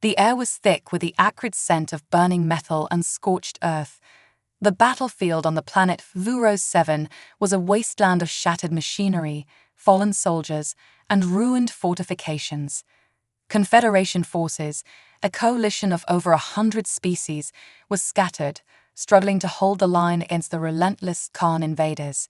The air was thick with the acrid scent of burning metal and scorched earth. The battlefield on the planet Vuros 7 was a wasteland of shattered machinery, fallen soldiers, and ruined fortifications. Confederation forces, a coalition of over 100 species, was scattered, struggling to hold the line against the relentless Khan invaders.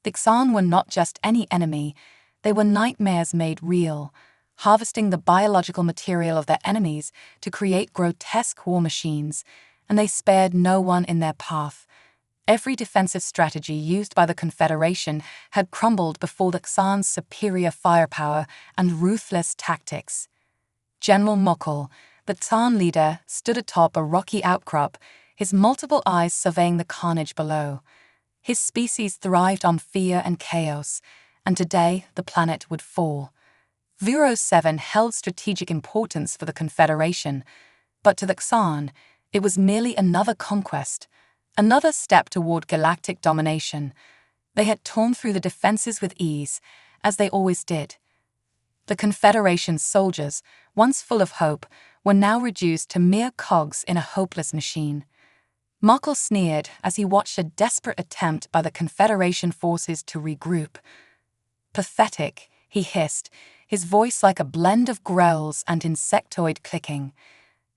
The Xan were not just any enemy, they were nightmares made real, harvesting the biological material of their enemies to create grotesque war machines, and they spared no one in their path. Every defensive strategy used by the Confederation had crumbled before the Xan's superior firepower and ruthless tactics. General Mokul, the Xan leader, stood atop a rocky outcrop, his multiple eyes surveying the carnage below. His species thrived on fear and chaos, and today the planet would fall. Vuros 7 held strategic importance for the Confederation, but to the Xan, it was merely another conquest, another step toward galactic domination. They had torn through the defenses with ease, as they always did. The Confederation's soldiers, once full of hope, were now reduced to mere cogs in a hopeless machine. Mokul sneered as he watched a desperate attempt by the Confederation forces to regroup. Pathetic, he hissed, his voice like a blend of growls and insectoid clicking.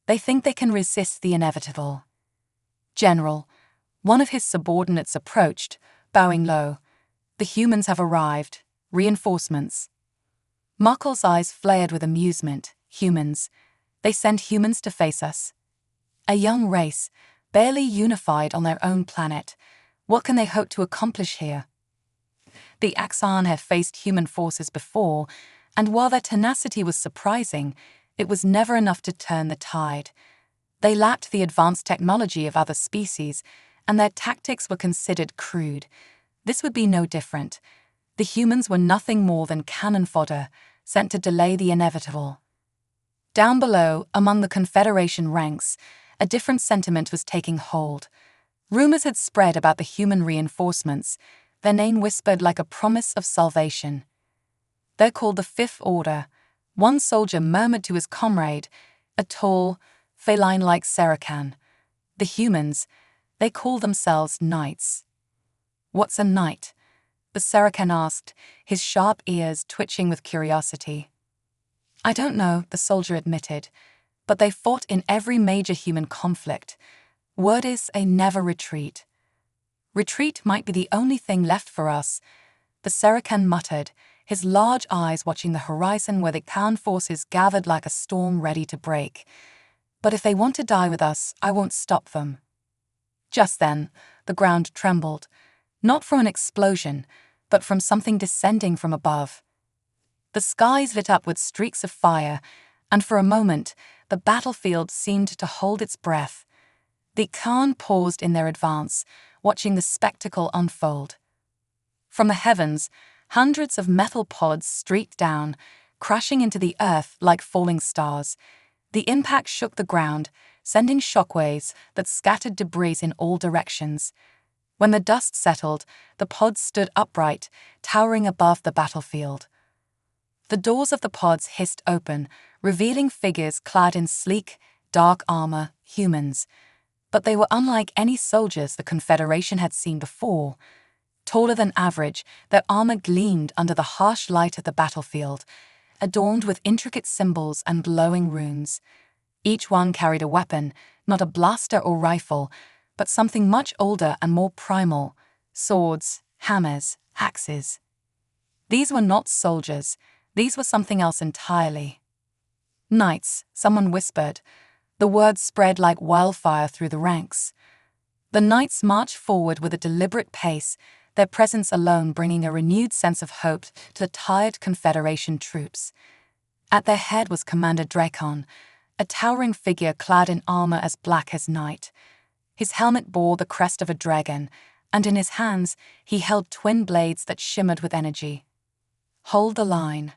They think they can resist the inevitable. General, one of his subordinates approached, bowing low. The humans have arrived. Reinforcements. Mokul's eyes flared with amusement. Humans. They send humans to face us. A young race, barely unified on their own planet. What can they hope to accomplish here? The Xan had faced human forces before, and while their tenacity was surprising, it was never enough to turn the tide. They lacked the advanced technology of other species, and their tactics were considered crude. This would be no different. The humans were nothing more than cannon fodder, sent to delay the inevitable. Down below, among the Confederation ranks, a different sentiment was taking hold. Rumors had spread about the human reinforcements, their name whispered like a promise of salvation. They're called the Fifth Order, one soldier murmured to his comrade, a tall, feline-like Saracen. The humans, they call themselves knights. What's a knight? The Saracen asked, his sharp ears twitching with curiosity. I don't know, the soldier admitted, but they fought in every major human conflict. Word is a never retreat. Retreat might be the only thing left for us, the Saracen muttered, his large eyes watching the horizon where the Khan forces gathered like a storm ready to break. But if they want to die with us, I won't stop them. Just then, the ground trembled, not from an explosion, but from something descending from above. The skies lit up with streaks of fire, and for a moment, the battlefield seemed to hold its breath. The Khan paused in their advance, watching the spectacle unfold. From the heavens, hundreds of metal pods streaked down, crashing into the earth like falling stars. The impact shook the ground, sending shockwaves that scattered debris in all directions. When the dust settled, the pods stood upright, towering above the battlefield. The doors of the pods hissed open, revealing figures clad in sleek, dark armor, humans. But they were unlike any soldiers the Confederation had seen before. Taller than average, their armor gleamed under the harsh light of the battlefield, adorned with intricate symbols and glowing runes. Each one carried a weapon, not a blaster or rifle, but something much older and more primal: swords, hammers, axes. These were not soldiers, these were something else entirely. Knights, someone whispered. The word spread like wildfire through the ranks. The knights marched forward with a deliberate pace, their presence alone bringing a renewed sense of hope to the tired Confederation troops. At their head was Commander Drakon, a towering figure clad in armor as black as night. His helmet bore the crest of a dragon, and in his hands he held twin blades that shimmered with energy. Hold the line.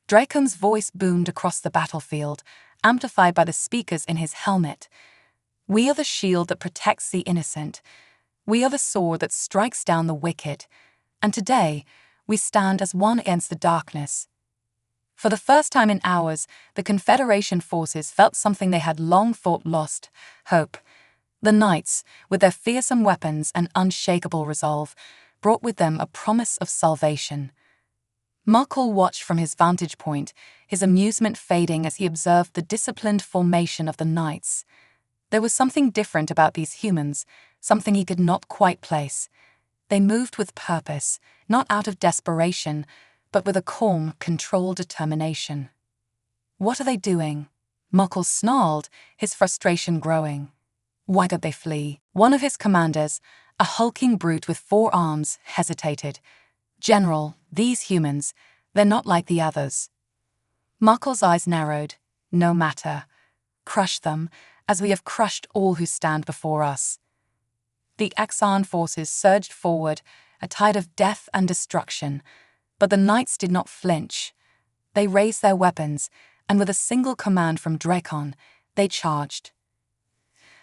Drakon's voice boomed across the battlefield, amplified by the speakers in his helmet. We are the shield that protects the innocent. We are the sword that strikes down the wicked. And today, we stand as one against the darkness. For the first time in hours, the Confederation forces felt something they had long thought lost: hope. The knights, with their fearsome weapons and unshakable resolve, brought with them a promise of salvation. Muckle watched from his vantage point, his amusement fading as he observed the disciplined formation of the knights. There was something different about these humans, something he could not quite place. They moved with purpose, not out of desperation, but with a calm, controlled determination. "What are they doing?" Muckle snarled, his frustration growing. "Why don't they flee?" One of his commanders, a hulking brute with 4 arms, hesitated. "General, these humans, they're not like the others." Muckle's eyes narrowed. "No matter. Crush them, as we have crushed all who stand before us." The Axan forces surged forward, a tide of death and destruction, but the knights did not flinch. They raised their weapons, and with a single command from Drakon, they charged.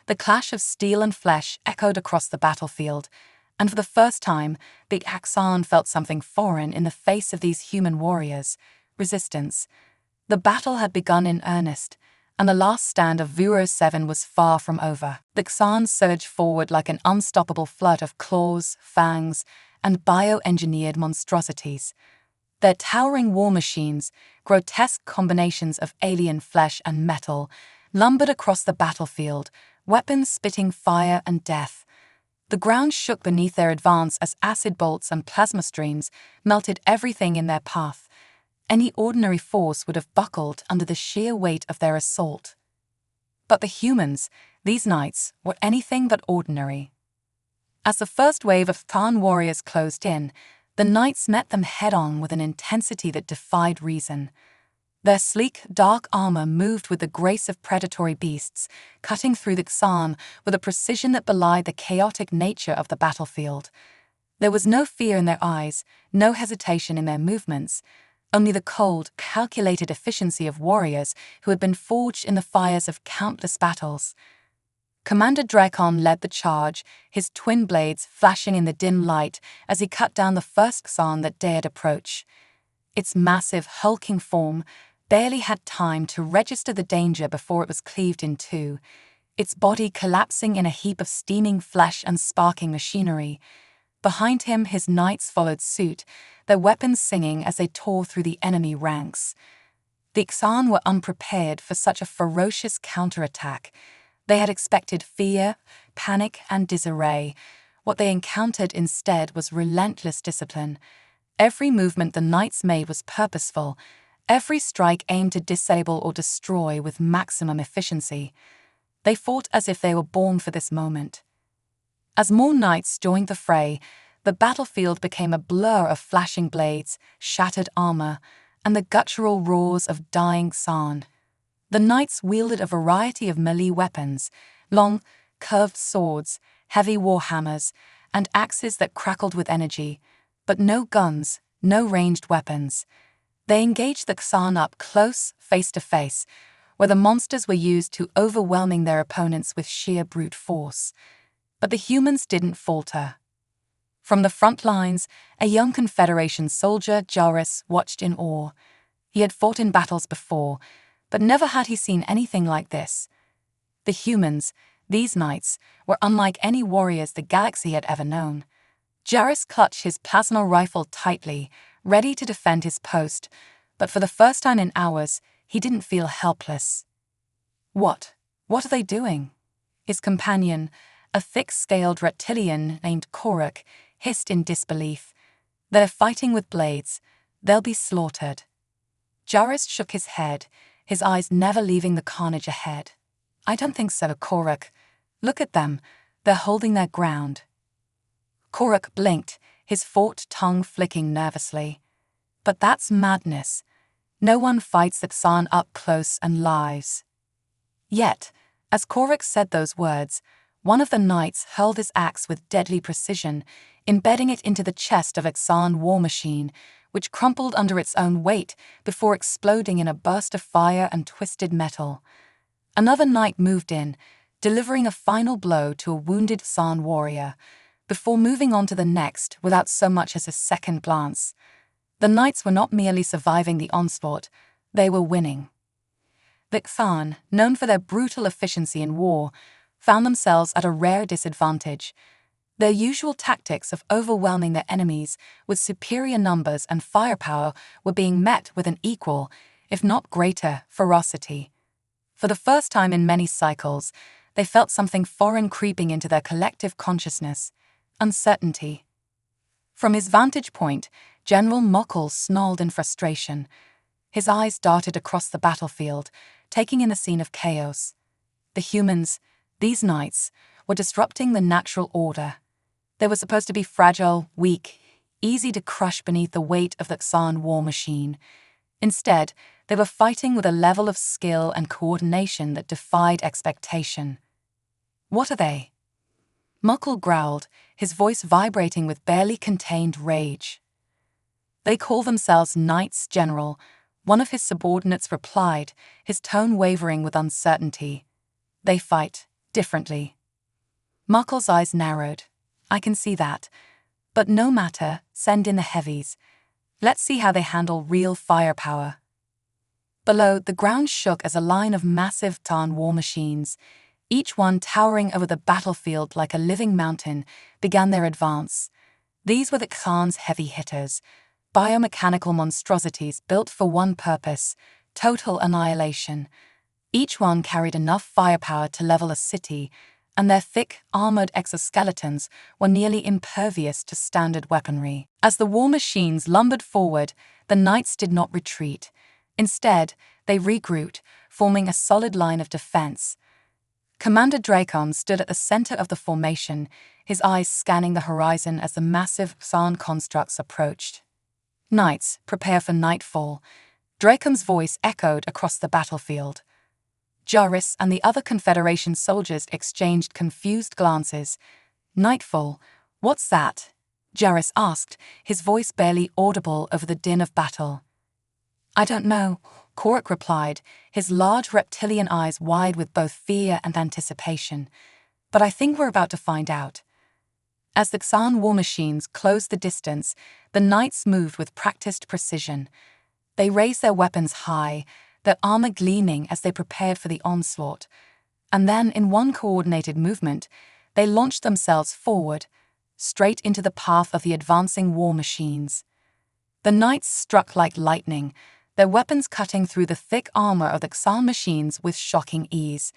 The clash of steel and flesh echoed across the battlefield, and for the first time, the Axan felt something foreign in the face of these human warriors: resistance. The battle had begun in earnest, and the last stand of Vuro 7 was far from over. The Xan surged forward like an unstoppable flood of claws, fangs, and bio-engineered monstrosities. Their towering war machines, grotesque combinations of alien flesh and metal, lumbered across the battlefield, weapons spitting fire and death. The ground shook beneath their advance as acid bolts and plasma streams melted everything in their path. Any ordinary force would have buckled under the sheer weight of their assault. But the humans, these knights, were anything but ordinary. As the first wave of Khan warriors closed in, the knights met them head-on with an intensity that defied reason. Their sleek, dark armor moved with the grace of predatory beasts, cutting through the Xan with a precision that belied the chaotic nature of the battlefield. There was no fear in their eyes, no hesitation in their movements, only the cold, calculated efficiency of warriors who had been forged in the fires of countless battles. Commander Drakon led the charge, his twin blades flashing in the dim light as he cut down the first Xan that dared approach. Its massive, hulking form barely had time to register the danger before it was cleaved in two, its body collapsing in a heap of steaming flesh and sparking machinery. Behind him, his knights followed suit, their weapons singing as they tore through the enemy ranks. The Xan were unprepared for such a ferocious counterattack. They had expected fear, panic, and disarray. What they encountered instead was relentless discipline. Every movement the knights made was purposeful, every strike aimed to disable or destroy with maximum efficiency. They fought as if they were born for this moment. As more knights joined the fray, the battlefield became a blur of flashing blades, shattered armor, and the guttural roars of dying Xan. The knights wielded a variety of melee weapons: long, curved swords, heavy warhammers, and axes that crackled with energy, but no guns, no ranged weapons. They engaged the Xan up close, face to face, where the monsters were used to overwhelming their opponents with sheer brute force. But the humans didn't falter. From the front lines, a young Confederation soldier, Jaris, watched in awe. He had fought in battles before, but never had he seen anything like this. The humans, these knights, were unlike any warriors the galaxy had ever known. Jaris clutched his plasma rifle tightly, ready to defend his post, but for the first time in hours, he didn't feel helpless. What are they doing?" His companion, a thick-scaled reptilian named Koruk, hissed in disbelief. "They're fighting with blades. They'll be slaughtered." Jaris shook his head, his eyes never leaving the carnage ahead. "I don't think so, Koruk. Look at them. They're holding their ground." Koruk blinked, his forked tongue flicking nervously. "But that's madness. No one fights the Xan up close and lives." Yet, as Koruk said those words, one of the knights hurled his axe with deadly precision, embedding it into the chest of a Xan war machine, which crumpled under its own weight before exploding in a burst of fire and twisted metal. Another knight moved in, delivering a final blow to a wounded Xan warrior, before moving on to the next without so much as a second glance. The knights were not merely surviving the onslaught, They were winning. The Xan, known for their brutal efficiency in war, found themselves at a rare disadvantage. Their usual tactics of overwhelming their enemies with superior numbers and firepower were being met with an equal, if not greater, ferocity. For the first time in many cycles, they felt something foreign creeping into their collective consciousness: uncertainty. From his vantage point, General Mokkel snarled in frustration. His eyes darted across the battlefield, taking in the scene of chaos. The humans, these knights, were disrupting the natural order. They were supposed to be fragile, weak, easy to crush beneath the weight of the Xan war machine. Instead, they were fighting with a level of skill and coordination that defied expectation. "What are they?" Mokkel growled, his voice vibrating with barely contained rage. "They call themselves Knights, General," one of his subordinates replied, his tone wavering with uncertainty. "They fight differently." Mokkel's eyes narrowed. "I can see that. But no matter, send in the heavies. Let's see how they handle real firepower." Below, the ground shook as a line of massive Xan war machines, each one towering over the battlefield like a living mountain, began their advance. These were the Xan's heavy hitters, biomechanical monstrosities built for one purpose: total annihilation. Each one carried enough firepower to level a city, and their thick, armored exoskeletons were nearly impervious to standard weaponry. As the war machines lumbered forward, the knights did not retreat. Instead, they regrouped, forming a solid line of defense. Commander Dracon stood at the center of the formation, his eyes scanning the horizon as the massive Xan constructs approached. "Knights, prepare for nightfall," Dracon's voice echoed across the battlefield. Jarvis and the other Confederation soldiers exchanged confused glances. "Nightfall? What's that?" Jarvis asked, his voice barely audible over the din of battle. "I don't know," Korik replied, his large reptilian eyes wide with both fear and anticipation. "But I think we're about to find out." As the Xan war machines closed the distance, the knights moved with practiced precision. They raised their weapons high, their armor gleaming as they prepared for the onslaught. And then, in one coordinated movement, they launched themselves forward, straight into the path of the advancing war machines. The knights struck like lightning, their weapons cutting through the thick armor of the Xan machines with shocking ease.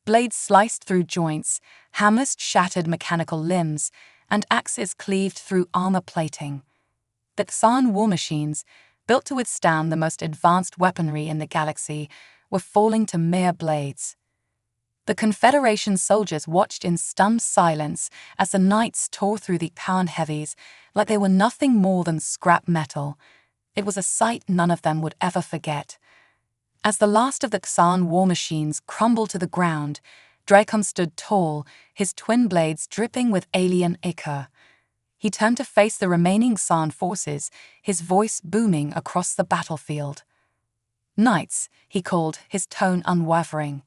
Blades sliced through joints, hammers shattered mechanical limbs, and axes cleaved through armor plating. The Xan war machines, built to withstand the most advanced weaponry in the galaxy, were falling to mere blades. The Confederation soldiers watched in stunned silence as the knights tore through the Xan heavies like they were nothing more than scrap metal. It was a sight none of them would ever forget. As the last of the Xan war machines crumbled to the ground, Dracon stood tall, his twin blades dripping with alien ichor. He turned to face the remaining Xan forces, his voice booming across the battlefield. "Knights," he called, his tone unwavering.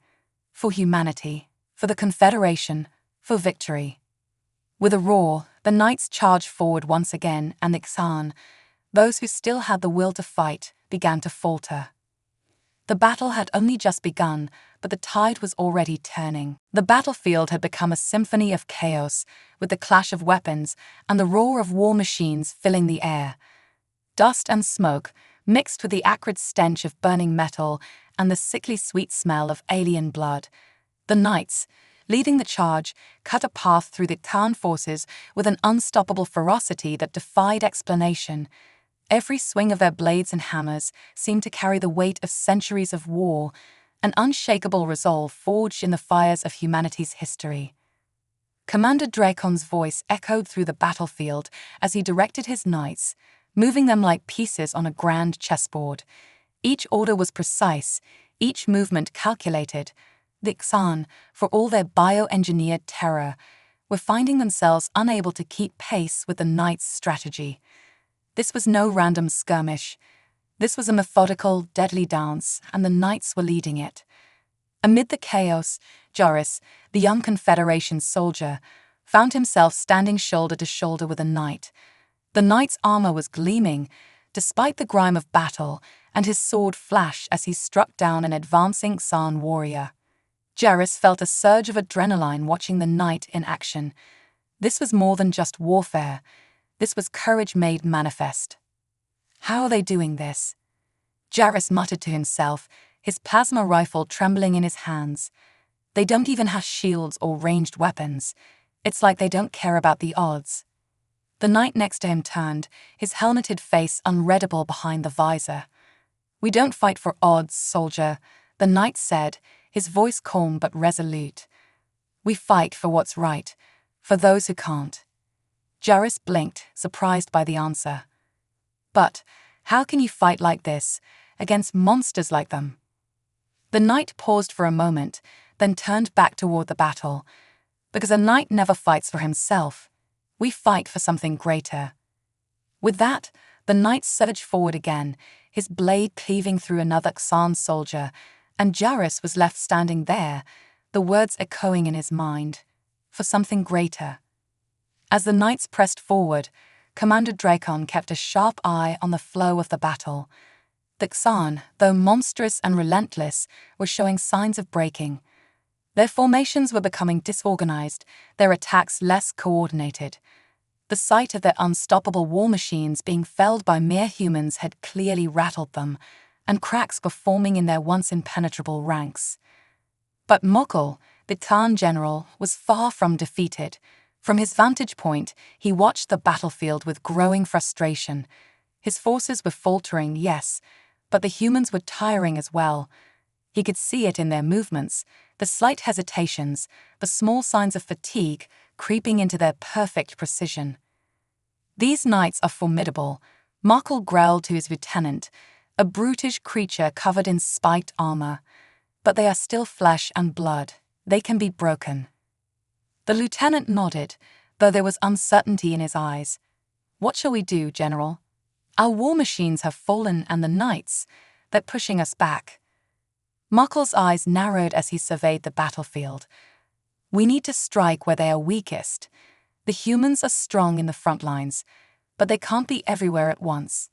"For humanity, for the Confederation, for victory." With a roar, the knights charged forward once again, and the Xan, those who still had the will to fight, began to falter. The battle had only just begun, but the tide was already turning. The battlefield had become a symphony of chaos, with the clash of weapons and the roar of war machines filling the air. Dust and smoke, mixed with the acrid stench of burning metal and the sickly sweet smell of alien blood. The knights, leading the charge, cut a path through the Xan forces with an unstoppable ferocity that defied explanation. Every swing of their blades and hammers seemed to carry the weight of centuries of war, an unshakable resolve forged in the fires of humanity's history. Commander Dracon's voice echoed through the battlefield as he directed his knights, moving them like pieces on a grand chessboard. Each order was precise, each movement calculated. The Xan, for all their bioengineered terror, were finding themselves unable to keep pace with the knights' strategy. This was no random skirmish. This was a methodical, deadly dance, and the knights were leading it. Amid the chaos, Jarvis, the young Confederation soldier, found himself standing shoulder to shoulder with a knight. The knight's armor was gleaming, despite the grime of battle, and his sword flashed as he struck down an advancing Xan warrior. Jarrus felt a surge of adrenaline watching the knight in action. This was more than just warfare. This was courage made manifest. How are they doing this? Jarrus muttered to himself, his plasma rifle trembling in his hands. They don't even have shields or ranged weapons. It's like they don't care about the odds. The knight next to him turned, his helmeted face unreadable behind the visor. "We don't fight for odds, soldier," the knight said, his voice calm but resolute. "We fight for what's right, for those who can't." Jarrus blinked, surprised by the answer. "But how can you fight like this, against monsters like them?" The knight paused for a moment, then turned back toward the battle. "Because a knight never fights for himself. We fight for something greater." With that, the knight surged forward again, his blade cleaving through another Xan soldier, and Jarrus was left standing there, the words echoing in his mind, "For something greater." As the knights pressed forward, Commander Dracon kept a sharp eye on the flow of the battle. The Xan, though monstrous and relentless, were showing signs of breaking. Their formations were becoming disorganized, their attacks less coordinated. The sight of their unstoppable war machines being felled by mere humans had clearly rattled them, and cracks were forming in their once impenetrable ranks. But Mokul, the Khan general, was far from defeated. From his vantage point, he watched the battlefield with growing frustration. His forces were faltering, yes, but the humans were tiring as well. He could see it in their movements, the slight hesitations, the small signs of fatigue creeping into their perfect precision. "These knights are formidable," Mokul growled to his lieutenant, a brutish creature covered in spiked armor. "But they are still flesh and blood. They can be broken." The lieutenant nodded, though there was uncertainty in his eyes. "What shall we do, General? Our war machines have fallen and the knights, they're pushing us back." Mokul's eyes narrowed as he surveyed the battlefield. "We need to strike where they are weakest. The humans are strong in the front lines, but they can't be everywhere at once.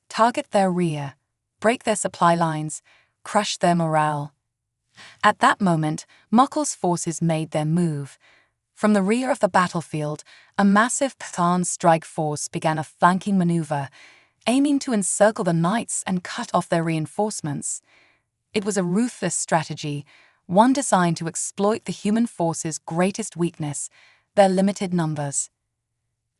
Target their rear, break their supply lines, crush their morale." At that moment, Mokul's forces made their move. From the rear of the battlefield, a massive Pathan strike force began a flanking maneuver, aiming to encircle the knights and cut off their reinforcements. It was a ruthless strategy, one designed to exploit the human force's greatest weakness, their limited numbers.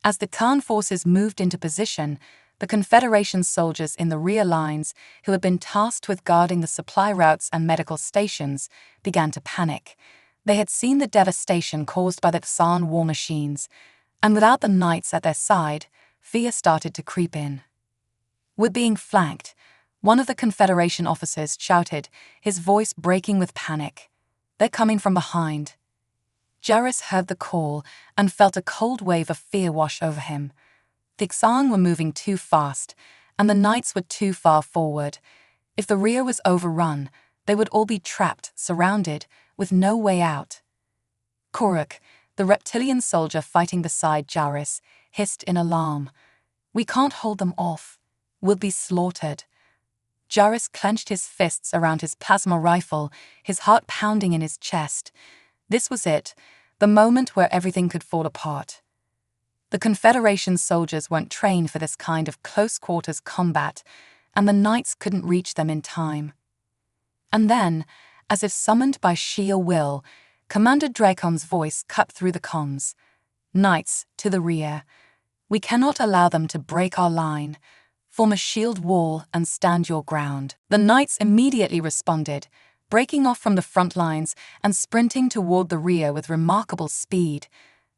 As the Khan forces moved into position, the Confederation soldiers in the rear lines, who had been tasked with guarding the supply routes and medical stations, began to panic. They had seen the devastation caused by the Xan war machines, and without the knights at their side, fear started to creep in. "We're being flanked," one of the Confederation officers shouted, his voice breaking with panic. "They're coming from behind." Jarrus heard the call and felt a cold wave of fear wash over him. The Xan were moving too fast, and the knights were too far forward. If the rear was overrun, they would all be trapped, surrounded, with no way out. Koruk, the reptilian soldier fighting beside Jarrus, hissed in alarm. "We can't hold them off. We'll be slaughtered." Jarrus clenched his fists around his plasma rifle, his heart pounding in his chest. This was it, the moment where everything could fall apart. The Confederation soldiers weren't trained for this kind of close-quarters combat, and the knights couldn't reach them in time. And then, as if summoned by sheer will, Commander Dracon's voice cut through the comms. "Knights, to the rear. We cannot allow them to break our line. Form a shield wall and stand your ground." The knights immediately responded, breaking off from the front lines and sprinting toward the rear with remarkable speed.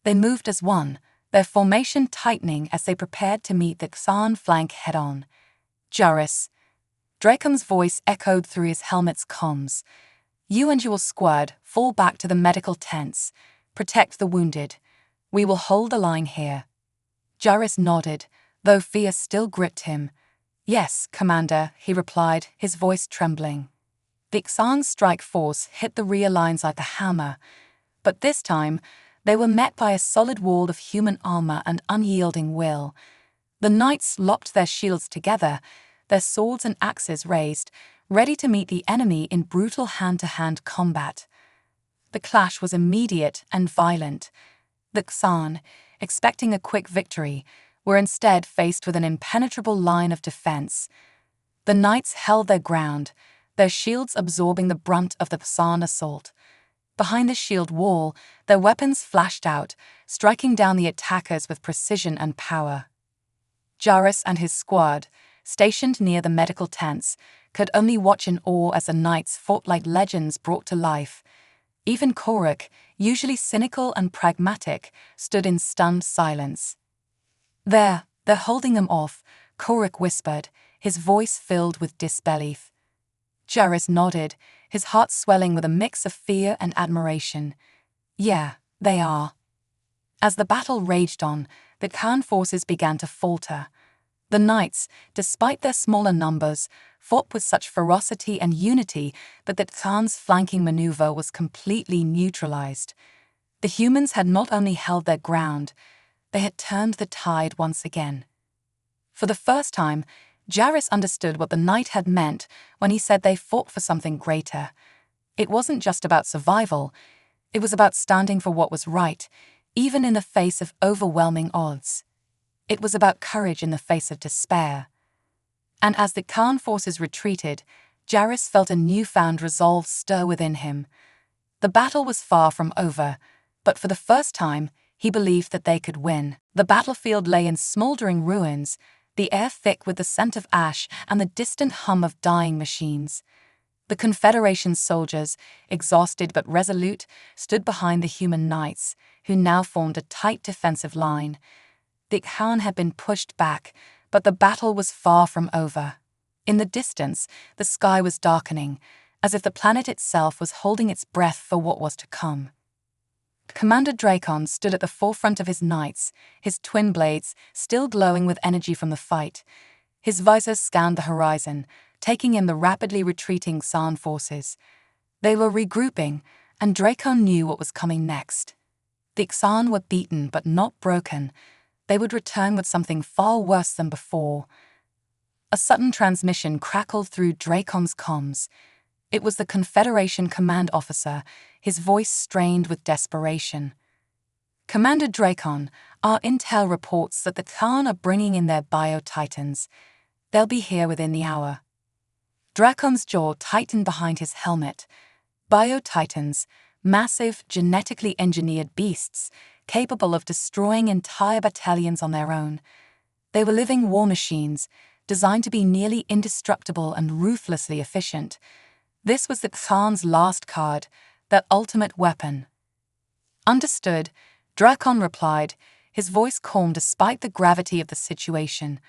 They moved as one, their formation tightening as they prepared to meet the Xan flank head-on. "Jarrus," Dracon's voice echoed through his helmet's comms. "You and your squad fall back to the medical tents. Protect the wounded. We will hold the line here." Jarrus nodded, though fear still gripped him. "Yes, Commander," he replied, his voice trembling. The Xan strike force hit the rear lines like a hammer, but this time they were met by a solid wall of human armor and unyielding will. The knights locked their shields together, their swords and axes raised, ready to meet the enemy in brutal hand-to-hand combat. The clash was immediate and violent. The Xan, expecting a quick victory, were instead faced with an impenetrable line of defense. The knights held their ground, their shields absorbing the brunt of the Xan assault. Behind the shield wall, their weapons flashed out, striking down the attackers with precision and power. Jarrus and his squad, stationed near the medical tents, could only watch in awe as the knights fought like legends brought to life. Even Koruk, usually cynical and pragmatic, stood in stunned silence. They're holding them off," Koruk whispered, his voice filled with disbelief. Jarrus nodded, his heart swelling with a mix of fear and admiration. "Yeah, they are." As the battle raged on, the Khan forces began to falter. The knights, despite their smaller numbers, fought with such ferocity and unity that the Khan's flanking maneuver was completely neutralized. The humans had not only held their ground, they had turned the tide once again. For the first time, Jarrus understood what the knight had meant when he said they fought for something greater. It wasn't just about survival, it was about standing for what was right, even in the face of overwhelming odds. It was about courage in the face of despair. And as the Khan forces retreated, Jarrus felt a newfound resolve stir within him. The battle was far from over, but for the first time, he believed that they could win. The battlefield lay in smoldering ruins, the air thick with the scent of ash and the distant hum of dying machines. The Confederation soldiers, exhausted but resolute, stood behind the human knights, who now formed a tight defensive line. The Khan had been pushed back, but the battle was far from over. In the distance, the sky was darkening, as if the planet itself was holding its breath for what was to come. Commander Dracon stood at the forefront of his knights, his twin blades still glowing with energy from the fight. His visor scanned the horizon, taking in the rapidly retreating Xan forces. They were regrouping, and Dracon knew what was coming next. The Xan were beaten but not broken. They would return with something far worse than before. A sudden transmission crackled through Dracon's comms. It was the Confederation command officer, his voice strained with desperation. "Commander Dracon, our intel reports that the Khan are bringing in their bio-titans. They'll be here within the hour." Dracon's jaw tightened behind his helmet. Bio-titans, massive, genetically engineered beasts, capable of destroying entire battalions on their own. They were living war machines, designed to be nearly indestructible and ruthlessly efficient. This was the Khan's last card, their ultimate weapon. "Understood," Dracon replied, his voice calm despite the gravity of the situation.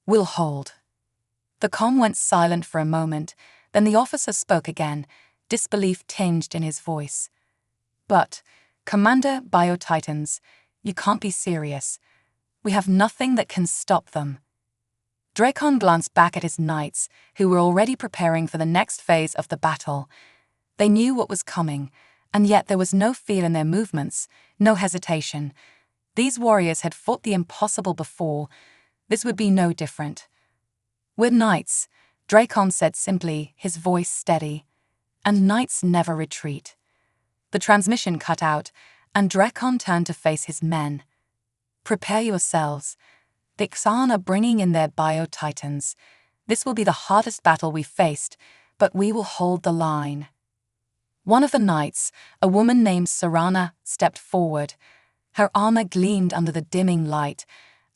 "We'll hold." The comm went silent for a moment, then the officer spoke again, disbelief tinged in his voice. "But, Commander Bio-Titans, you can't be serious. We have nothing that can stop them." Dracon glanced back at his knights, who were already preparing for the next phase of the battle. They knew what was coming, and yet there was no fear in their movements, no hesitation. These warriors had fought the impossible before. This would be no different. "We're knights," Dracon said simply, his voice steady. "And knights never retreat." The transmission cut out, and Dracon turned to face his men. "Prepare yourselves. The Xan are bringing in their bio-titans. This will be the hardest battle we've faced, but we will hold the line." One of the knights, a woman named Sarana, stepped forward. Her armor gleamed under the dimming light,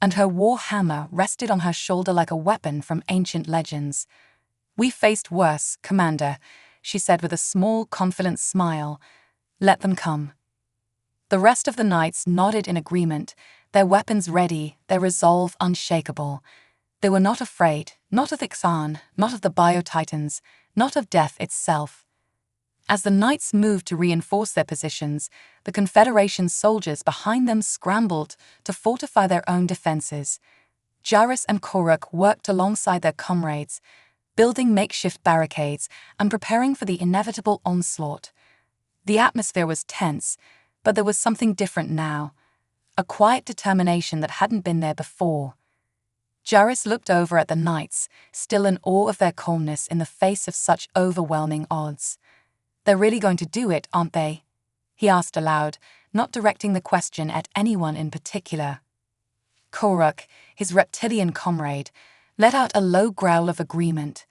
and her war hammer rested on her shoulder like a weapon from ancient legends. "We faced worse, Commander," she said with a small, confident smile. "Let them come." The rest of the knights nodded in agreement, their weapons ready, their resolve unshakable. They were not afraid, not of the Xan, not of the bio-titans, not of death itself. As the knights moved to reinforce their positions, the Confederation soldiers behind them scrambled to fortify their own defenses. Jarrus and Koruk worked alongside their comrades, building makeshift barricades and preparing for the inevitable onslaught. The atmosphere was tense, but there was something different now. A quiet determination that hadn't been there before. Jarrus looked over at the knights, still in awe of their calmness in the face of such overwhelming odds. "They're really going to do it, aren't they?" he asked aloud, not directing the question at anyone in particular. Koruk, his reptilian comrade, let out a low growl of agreement.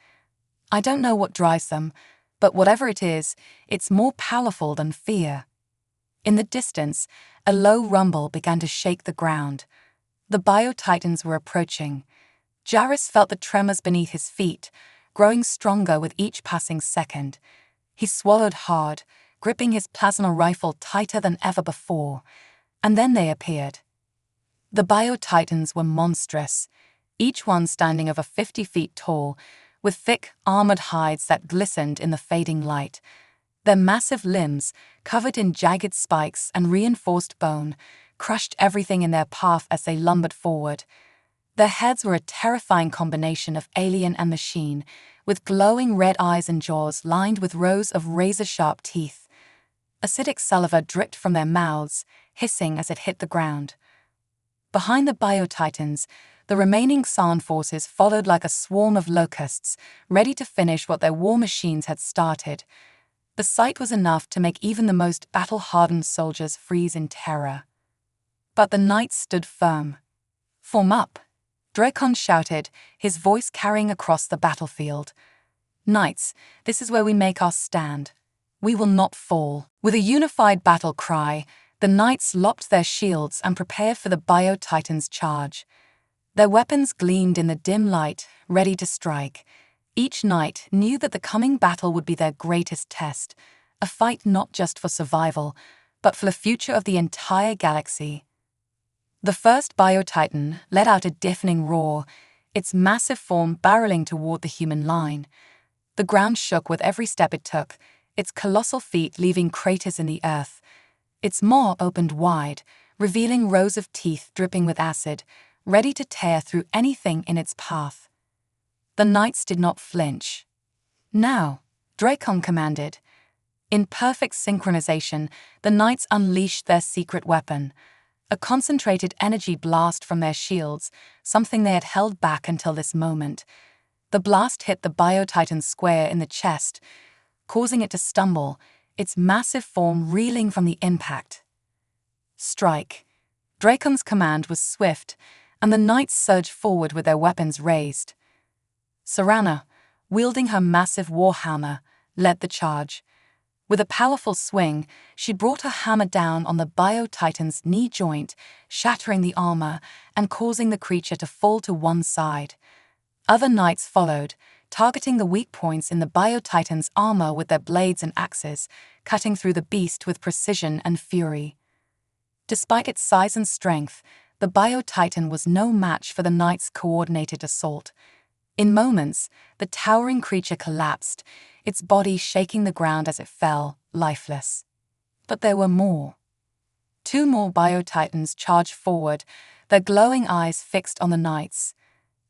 "I don't know what drives them, but whatever it is, it's more powerful than fear." In the distance, a low rumble began to shake the ground. The Bio-Titans were approaching. Jarrus felt the tremors beneath his feet, growing stronger with each passing second. He swallowed hard, gripping his plasma rifle tighter than ever before, and then they appeared. The Bio-Titans were monstrous, each one standing over 50 feet tall, with thick, armored hides that glistened in the fading light. Their massive limbs, covered in jagged spikes and reinforced bone, crushed everything in their path as they lumbered forward. Their heads were a terrifying combination of alien and machine, with glowing red eyes and jaws lined with rows of razor-sharp teeth. Acidic saliva dripped from their mouths, hissing as it hit the ground. Behind the Bio-Titans, the remaining Xan forces followed like a swarm of locusts, ready to finish what their war machines had started. The sight was enough to make even the most battle-hardened soldiers freeze in terror. But the knights stood firm. "Form up," Drakon shouted, his voice carrying across the battlefield. "Knights, this is where we make our stand. We will not fall." With a unified battle cry, the knights locked their shields and prepared for the Bio-Titans' charge. Their weapons gleamed in the dim light, ready to strike. Each knight knew that the coming battle would be their greatest test, a fight not just for survival, but for the future of the entire galaxy. The first Bio-Titan let out a deafening roar, its massive form barreling toward the human line. The ground shook with every step it took, its colossal feet leaving craters in the earth. Its maw opened wide, revealing rows of teeth dripping with acid, ready to tear through anything in its path. The knights did not flinch. "Now," Drakon commanded. In perfect synchronization, the knights unleashed their secret weapon, a concentrated energy blast from their shields, something they had held back until this moment. The blast hit the Bio-Titan square in the chest, causing it to stumble, its massive form reeling from the impact. "Strike." Drakon's command was swift, and the knights surged forward with their weapons raised. Serana, wielding her massive warhammer, led the charge. With a powerful swing, she brought her hammer down on the Bio-Titan's knee joint, shattering the armor and causing the creature to fall to one side. Other knights followed, targeting the weak points in the Bio-Titan's armor with their blades and axes, cutting through the beast with precision and fury. Despite its size and strength, the Bio-Titan was no match for the knights' coordinated assault. In moments, the towering creature collapsed, its body shaking the ground as it fell, lifeless. But there were more. 2 more Bio-Titans charged forward, their glowing eyes fixed on the knights.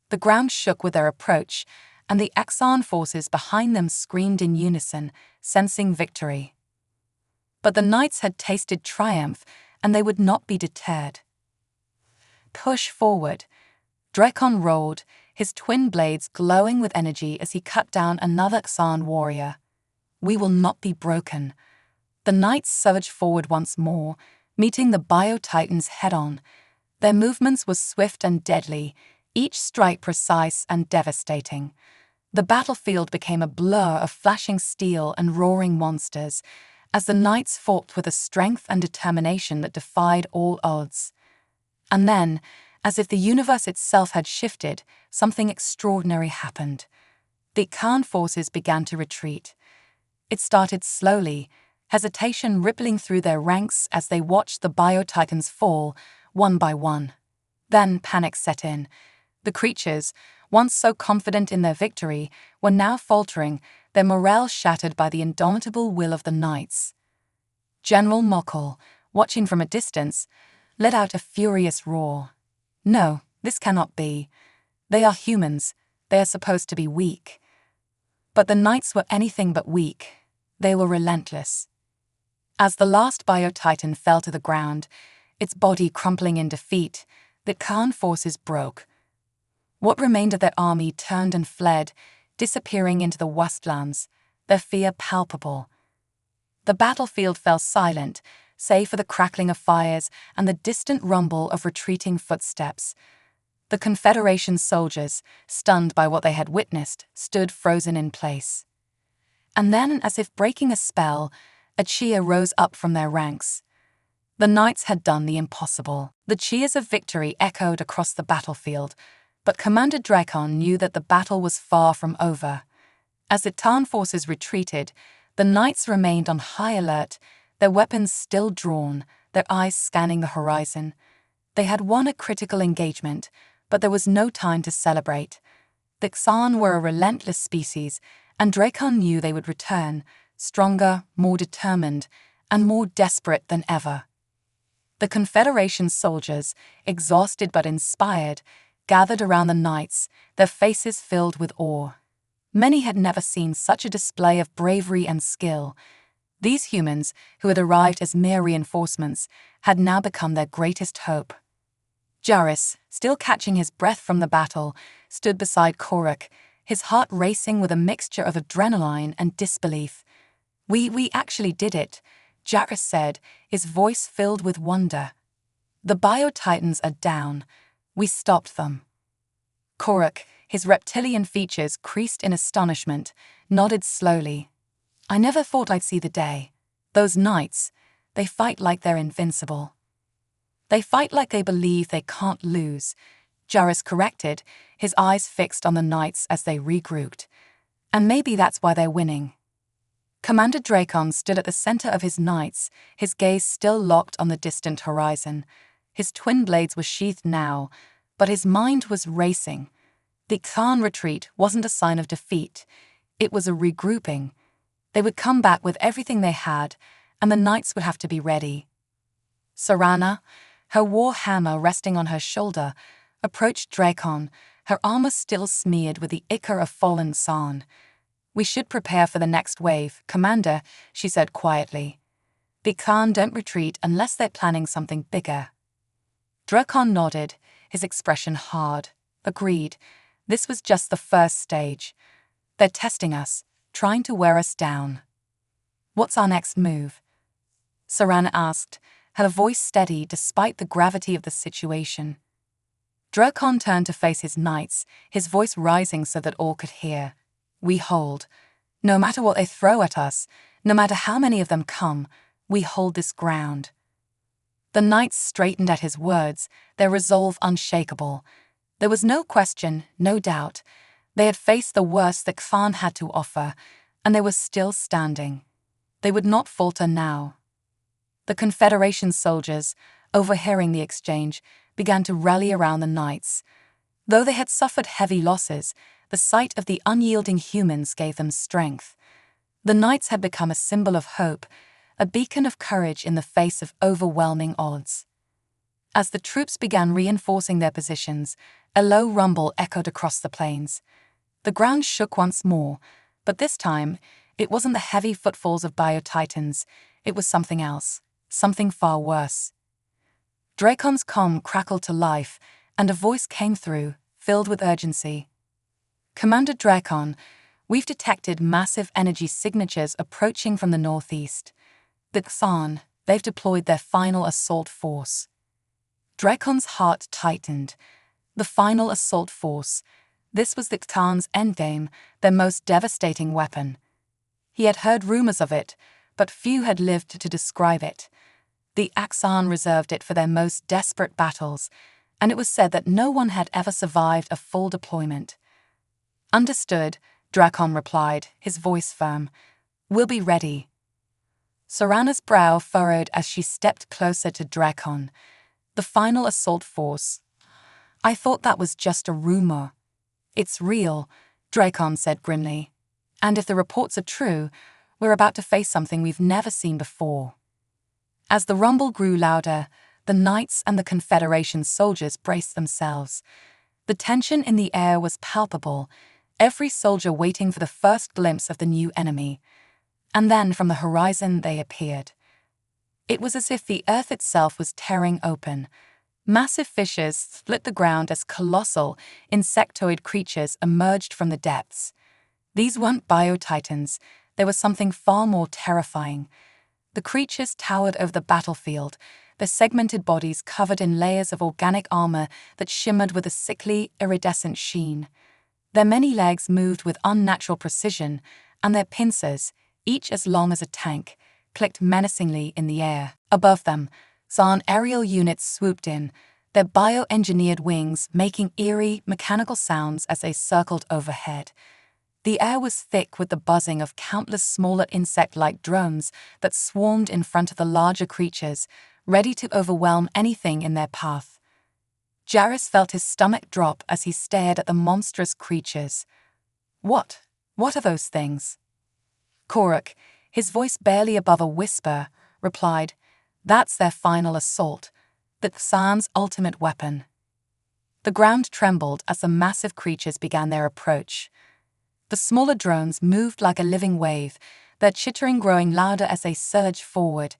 The ground shook with their approach, and the Xan forces behind them screamed in unison, sensing victory. But the knights had tasted triumph, and they would not be deterred. "Push forward," Drakon roared, his twin blades glowing with energy as he cut down another Xan warrior. "We will not be broken." The knights surged forward once more, meeting the Bio-Titans head-on. Their movements were swift and deadly, each strike precise and devastating. The battlefield became a blur of flashing steel and roaring monsters, as the knights fought with a strength and determination that defied all odds. And then, as if the universe itself had shifted, something extraordinary happened. The Khan forces began to retreat. It started slowly, hesitation rippling through their ranks as they watched the Bio-Titans fall, one by one. Then panic set in. The creatures, once so confident in their victory, were now faltering, their morale shattered by the indomitable will of the knights. General Mokal, watching from a distance, let out a furious roar. "No, this cannot be. They are humans. They are supposed to be weak." But the knights were anything but weak. They were relentless. As the last Bio-Titan fell to the ground, its body crumpling in defeat, the Khan forces broke. What remained of their army turned and fled, disappearing into the wastelands, their fear palpable. The battlefield fell silent, save for the crackling of fires and the distant rumble of retreating footsteps. The Confederation soldiers, stunned by what they had witnessed, stood frozen in place. And then, as if breaking a spell, a cheer rose up from their ranks. The knights had done the impossible. The cheers of victory echoed across the battlefield, but Commander Drakon knew that the battle was far from over. As the Tarn forces retreated, the knights remained on high alert, their weapons still drawn, their eyes scanning the horizon. They had won a critical engagement, but there was no time to celebrate. The Xan were a relentless species, and Drakon knew they would return, stronger, more determined, and more desperate than ever. The Confederation soldiers, exhausted but inspired, gathered around the knights, their faces filled with awe. Many had never seen such a display of bravery and skill. These humans, who had arrived as mere reinforcements, had now become their greatest hope. Jaris, still catching his breath from the battle, stood beside Koruk, his heart racing with a mixture of adrenaline and disbelief. We actually did it," Jaris said, his voice filled with wonder. "The Bio-Titans are down. We stopped them." Koruk, his reptilian features creased in astonishment, nodded slowly. "I never thought I'd see the day. Those knights, they fight like they're invincible." "They fight like they believe they can't lose," Jaris corrected, his eyes fixed on the knights as they regrouped. "And maybe that's why they're winning." Commander Drakon stood at the center of his knights, his gaze still locked on the distant horizon. His twin blades were sheathed now, but his mind was racing. The Khan retreat wasn't a sign of defeat. It was a regrouping. They would come back with everything they had, and the knights would have to be ready. Sarana, her war hammer resting on her shoulder, approached Drakon, her armor still smeared with the ichor of fallen San. "We should prepare for the next wave, Commander," she said quietly. "The Khan don't retreat unless they're planning something bigger." Drakon nodded, his expression hard. "Agreed. This was just the first stage. They're testing us, trying to wear us down." "What's our next move?" Sarana asked, her voice steady despite the gravity of the situation. Drakon turned to face his knights, his voice rising so that all could hear. "We hold. No matter what they throw at us, no matter how many of them come, we hold this ground." The knights straightened at his words, their resolve unshakable. There was no question, no doubt. They had faced the worst that Khan had to offer, and they were still standing. They would not falter now. The Confederation soldiers, overhearing the exchange, began to rally around the knights. Though they had suffered heavy losses, the sight of the unyielding humans gave them strength. The knights had become a symbol of hope, a beacon of courage in the face of overwhelming odds. As the troops began reinforcing their positions, a low rumble echoed across the plains. The ground shook once more, but this time, it wasn't the heavy footfalls of Bio-Titans, it was something else, something far worse. Drakon's comm crackled to life, and a voice came through, filled with urgency. "Commander Drakon, we've detected massive energy signatures approaching from the northeast. The Xan, they've deployed their final assault force." Drakon's heart tightened. The final assault force. This was the Xan's endgame, their most devastating weapon. He had heard rumors of it, but few had lived to describe it. The Axan reserved it for their most desperate battles, and it was said that no one had ever survived a full deployment. "Understood," Drakon replied, his voice firm. "We'll be ready." Sarana's brow furrowed as she stepped closer to Drakon. "The final assault force. I thought that was just a rumor." "It's real," Drakon said grimly. "And if the reports are true, we're about to face something we've never seen before." As the rumble grew louder, the knights and the Confederation soldiers braced themselves. The tension in the air was palpable, every soldier waiting for the first glimpse of the new enemy. And then from the horizon they appeared. It was as if the earth itself was tearing open. Massive fissures split the ground as colossal, insectoid creatures emerged from the depths. These weren't biotitans, they were something far more terrifying. The creatures towered over the battlefield, their segmented bodies covered in layers of organic armor that shimmered with a sickly, iridescent sheen. Their many legs moved with unnatural precision, and their pincers, each as long as a tank, clicked menacingly in the air. Above them, Zaan aerial units swooped in, their bioengineered wings making eerie, mechanical sounds as they circled overhead. The air was thick with the buzzing of countless smaller insect-like drones that swarmed in front of the larger creatures, ready to overwhelm anything in their path. Jarrus felt his stomach drop as he stared at the monstrous creatures. What are those things? Koruk, his voice barely above a whisper, replied, "That's their final assault, the Xan's ultimate weapon." The ground trembled as the massive creatures began their approach. The smaller drones moved like a living wave, their chittering growing louder as they surged forward.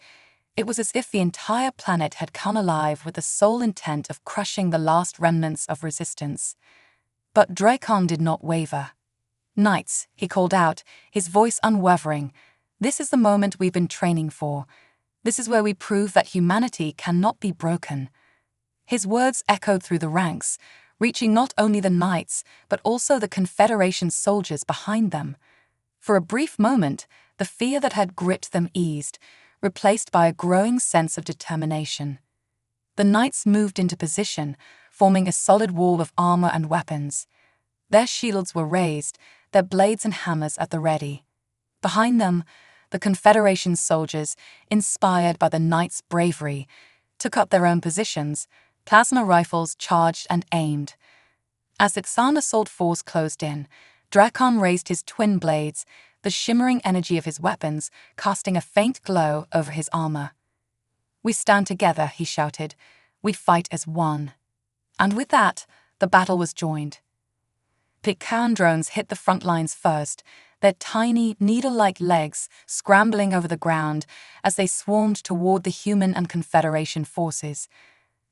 It was as if the entire planet had come alive with the sole intent of crushing the last remnants of resistance. But Dracon did not waver. "Knights," he called out, his voice unwavering, "this is the moment we've been training for. This is where we prove that humanity cannot be broken." His words echoed through the ranks, reaching not only the knights, but also the Confederation soldiers behind them. For a brief moment, the fear that had gripped them eased, replaced by a growing sense of determination. The knights moved into position, forming a solid wall of armor and weapons. Their shields were raised, their blades and hammers at the ready. Behind them, the Confederation soldiers, inspired by the knights' bravery, took up their own positions, plasma rifles charged and aimed. As the Xan assault force closed in, Dracon raised his twin blades, the shimmering energy of his weapons casting a faint glow over his armor. "We stand together," he shouted. "We fight as one." And with that, the battle was joined. Pitcairn drones hit the front lines first, their tiny, needle-like legs scrambling over the ground as they swarmed toward the human and Confederation forces.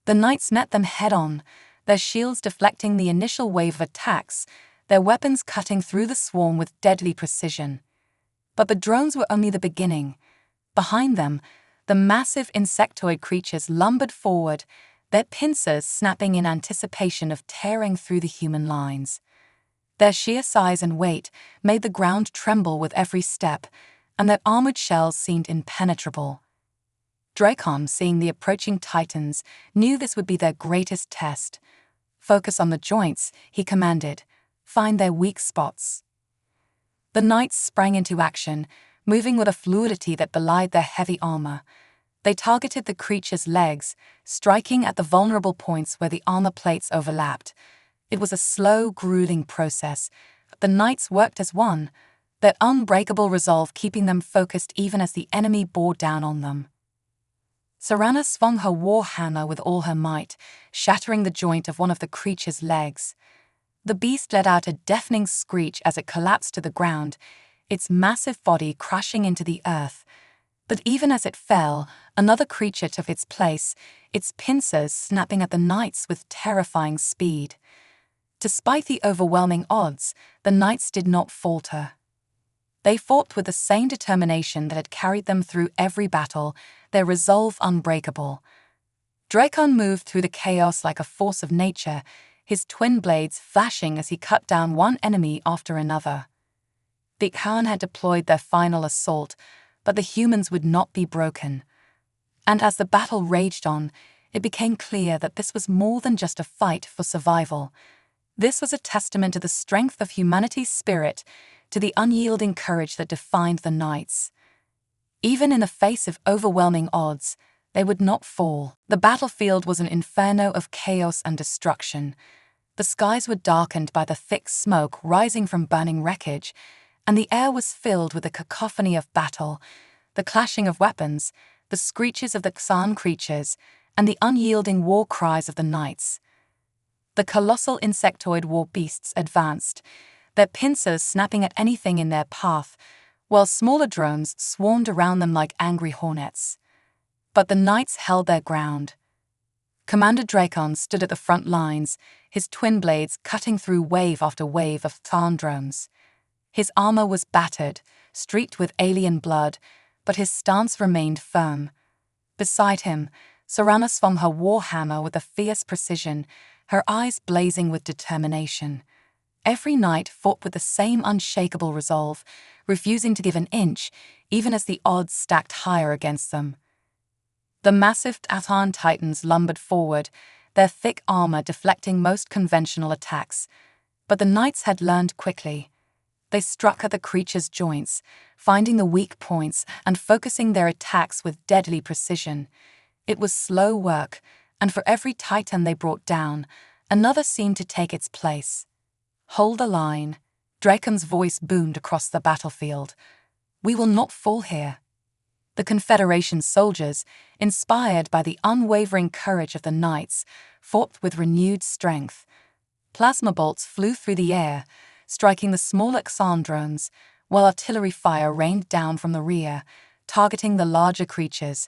The knights met them head-on, their shields deflecting the initial wave of attacks, their weapons cutting through the swarm with deadly precision. But the drones were only the beginning. Behind them, the massive insectoid creatures lumbered forward, their pincers snapping in anticipation of tearing through the human lines. Their sheer size and weight made the ground tremble with every step, and their armored shells seemed impenetrable. Dracon, seeing the approaching titans, knew this would be their greatest test. "Focus on the joints," he commanded. "Find their weak spots." The knights sprang into action, moving with a fluidity that belied their heavy armor. They targeted the creature's legs, striking at the vulnerable points where the armor plates overlapped. It was a slow, grueling process, but the knights worked as one, their unbreakable resolve keeping them focused even as the enemy bore down on them. Serana swung her war hammer with all her might, shattering the joint of one of the creature's legs. The beast let out a deafening screech as it collapsed to the ground, its massive body crashing into the earth. But even as it fell, another creature took its place, its pincers snapping at the knights with terrifying speed. Despite the overwhelming odds, the knights did not falter. They fought with the same determination that had carried them through every battle, their resolve unbreakable. Dracon moved through the chaos like a force of nature, his twin blades flashing as he cut down one enemy after another. The Khan had deployed their final assault, but the humans would not be broken. And as the battle raged on, it became clear that this was more than just a fight for survival. This was a testament to the strength of humanity's spirit, to the unyielding courage that defined the knights. Even in the face of overwhelming odds, they would not fall. The battlefield was an inferno of chaos and destruction. The skies were darkened by the thick smoke rising from burning wreckage, and the air was filled with a cacophony of battle, the clashing of weapons, the screeches of the Xan creatures, and the unyielding war cries of the knights. The colossal insectoid war beasts advanced, their pincers snapping at anything in their path, while smaller drones swarmed around them like angry hornets. But the knights held their ground. Commander Dracon stood at the front lines, his twin blades cutting through wave after wave of Tarn drones. His armor was battered, streaked with alien blood, but his stance remained firm. Beside him, Serana swung her warhammer with a fierce precision, her eyes blazing with determination. Every knight fought with the same unshakable resolve, refusing to give an inch, even as the odds stacked higher against them. The massive Atan Titans lumbered forward, their thick armor deflecting most conventional attacks. But the knights had learned quickly. They struck at the creature's joints, finding the weak points and focusing their attacks with deadly precision. It was slow work, and for every Titan they brought down, another seemed to take its place. "Hold the line," Dracon's voice boomed across the battlefield. "We will not fall here." The Confederation soldiers, inspired by the unwavering courage of the knights, fought with renewed strength. Plasma bolts flew through the air, striking the smaller Xan drones, while artillery fire rained down from the rear, targeting the larger creatures.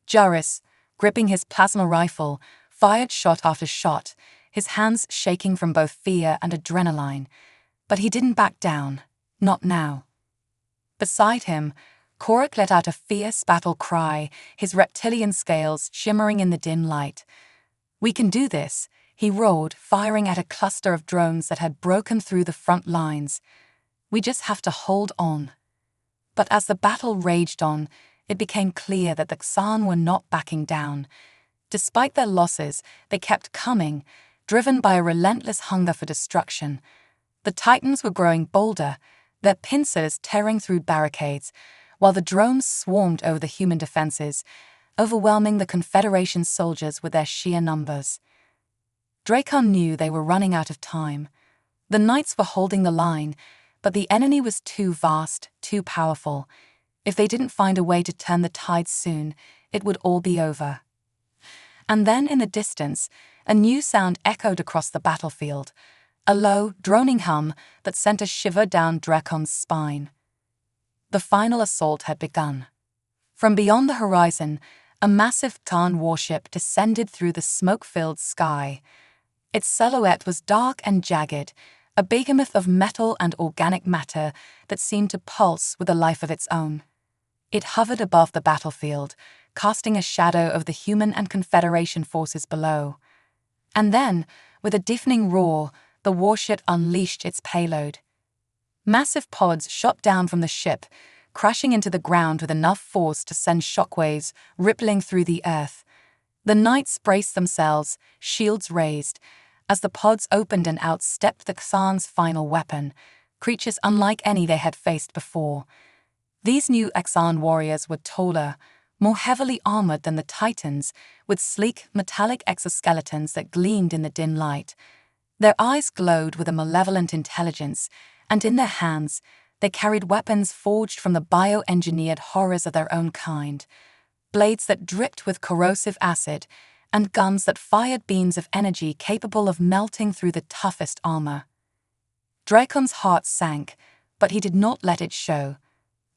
Juris, gripping his plasma rifle, fired shot after shot, his hands shaking from both fear and adrenaline. But he didn't back down. Not now. Beside him, Korak let out a fierce battle cry, his reptilian scales shimmering in the dim light. "We can do this," he roared, firing at a cluster of drones that had broken through the front lines. "We just have to hold on." But as the battle raged on, it became clear that the Xan were not backing down. Despite their losses, they kept coming, driven by a relentless hunger for destruction. The Titans were growing bolder, their pincers tearing through barricades, while the drones swarmed over the human defenses, overwhelming the Confederation soldiers with their sheer numbers. Dracon knew they were running out of time. The knights were holding the line, but the enemy was too vast, too powerful. If they didn't find a way to turn the tide soon, it would all be over. And then in the distance, a new sound echoed across the battlefield, a low, droning hum that sent a shiver down Dracon's spine. The final assault had begun. From beyond the horizon, a massive Tarn warship descended through the smoke-filled sky. Its silhouette was dark and jagged, a behemoth of metal and organic matter that seemed to pulse with a life of its own. It hovered above the battlefield, casting a shadow over the human and Confederation forces below. And then, with a deafening roar, the warship unleashed its payload. Massive pods shot down from the ship, crashing into the ground with enough force to send shockwaves rippling through the earth. The knights braced themselves, shields raised, as the pods opened and out stepped the Xan's final weapon, creatures unlike any they had faced before. These new Xan warriors were taller, more heavily armored than the Titans, with sleek, metallic exoskeletons that gleamed in the dim light. Their eyes glowed with a malevolent intelligence, and in their hands, they carried weapons forged from the bioengineered horrors of their own kind. Blades that dripped with corrosive acid, and guns that fired beams of energy capable of melting through the toughest armor. Dracon's heart sank, but he did not let it show.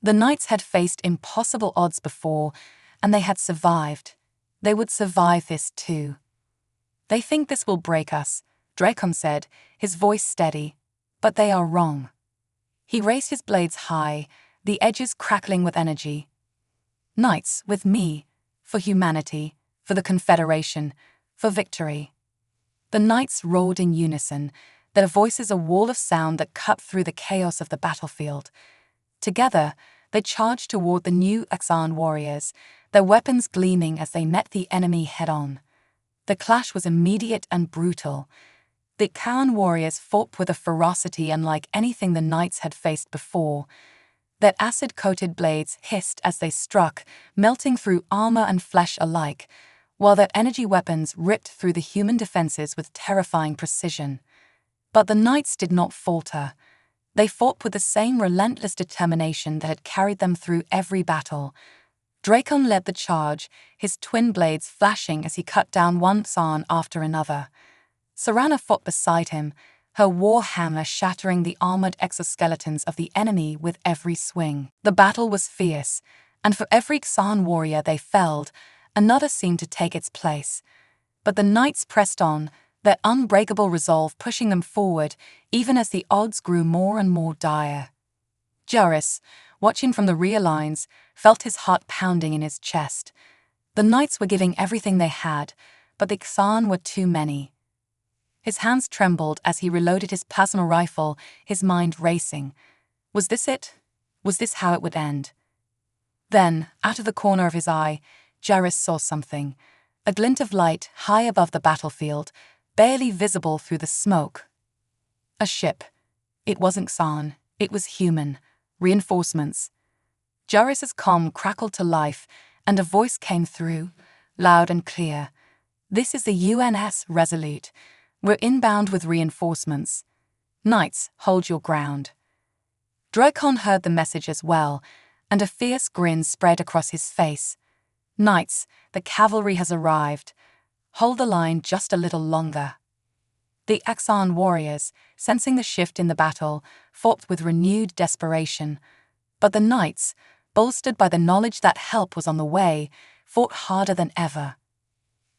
The knights had faced impossible odds before, and they had survived. They would survive this too. "They think this will break us," Dracon said, his voice steady. "But they are wrong." He raised his blades high, the edges crackling with energy. "Knights, with me, for humanity, for the Confederation, for victory." The knights roared in unison, their voices a wall of sound that cut through the chaos of the battlefield. Together, they charged toward the new Xan warriors, their weapons gleaming as they met the enemy head-on. The clash was immediate and brutal. The Xan warriors fought with a ferocity unlike anything the knights had faced before. Their acid-coated blades hissed as they struck, melting through armor and flesh alike, while their energy weapons ripped through the human defenses with terrifying precision. But the knights did not falter. They fought with the same relentless determination that had carried them through every battle. Dracon led the charge, his twin blades flashing as he cut down one Xan after another. Serana fought beside him, her war hammer shattering the armored exoskeletons of the enemy with every swing. The battle was fierce, and for every Xan warrior they felled, another seemed to take its place. But the knights pressed on, their unbreakable resolve pushing them forward even as the odds grew more and more dire. Jarrus, watching from the rear lines, felt his heart pounding in his chest. The knights were giving everything they had, but the Xan were too many. His hands trembled as he reloaded his plasma rifle, his mind racing. Was this it? Was this how it would end? Then, out of the corner of his eye, Jarrus saw something. A glint of light high above the battlefield, barely visible through the smoke. A ship. It wasn't Xan, it was human. Reinforcements. Jarrus's comm crackled to life, and a voice came through, loud and clear. "This is the UNS Resolute. We're inbound with reinforcements. Knights, hold your ground." Drakon heard the message as well, and a fierce grin spread across his face. "Knights, the cavalry has arrived. Hold the line just a little longer." The Xan warriors, sensing the shift in the battle, fought with renewed desperation. But the knights, bolstered by the knowledge that help was on the way, fought harder than ever.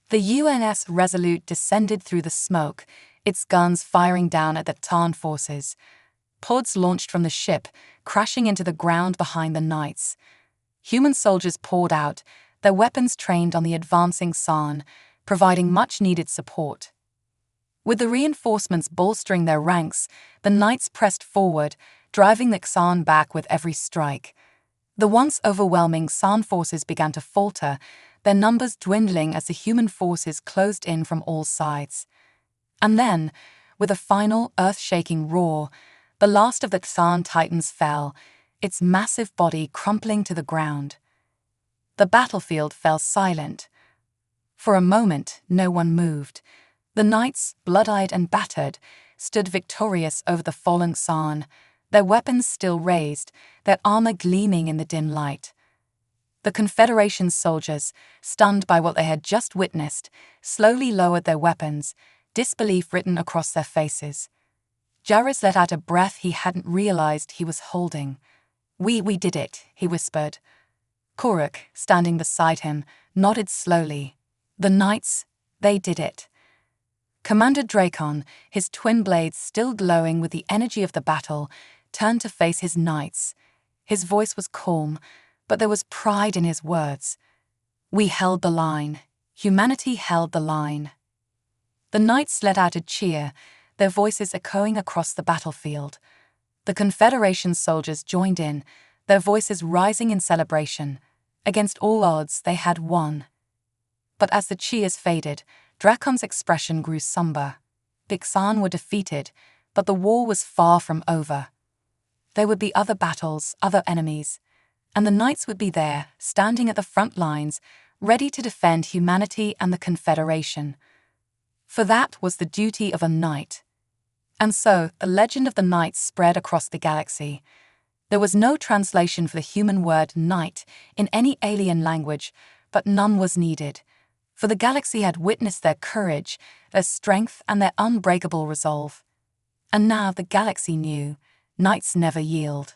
The UNS Resolute descended through the smoke, its guns firing down at the Tarn forces. Pods launched from the ship, crashing into the ground behind the knights. Human soldiers poured out, their weapons trained on the advancing Xan, providing much-needed support. With the reinforcements bolstering their ranks, the knights pressed forward, driving the Xan back with every strike. The once overwhelming Xan forces began to falter, their numbers dwindling as the human forces closed in from all sides. And then, with a final earth-shaking roar, the last of the Xan titans fell, its massive body crumpling to the ground. The battlefield fell silent. For a moment, no one moved. The knights, blood-eyed and battered, stood victorious over the fallen Xan, their weapons still raised, their armor gleaming in the dim light. The Confederation's soldiers, stunned by what they had just witnessed, slowly lowered their weapons, disbelief written across their faces. Jarrus let out a breath he hadn't realized he was holding. We did it," he whispered. Koruk, standing beside him, nodded slowly. "The knights, they did it." Commander Drakon, his twin blades still glowing with the energy of the battle, turned to face his knights. His voice was calm, but there was pride in his words. "We held the line. Humanity held the line." The knights let out a cheer, their voices echoing across the battlefield. The Confederation soldiers joined in, their voices rising in celebration. Against all odds, they had won. But as the cheers faded, Drakon's expression grew somber. The Xan were defeated, but the war was far from over. There would be other battles, other enemies, and the knights would be there, standing at the front lines, ready to defend humanity and the Confederation. For that was the duty of a knight. And so, the legend of the knights spread across the galaxy. There was no translation for the human word knight in any alien language, but none was needed. For the galaxy had witnessed their courage, their strength, and their unbreakable resolve. And now the galaxy knew, knights never yield.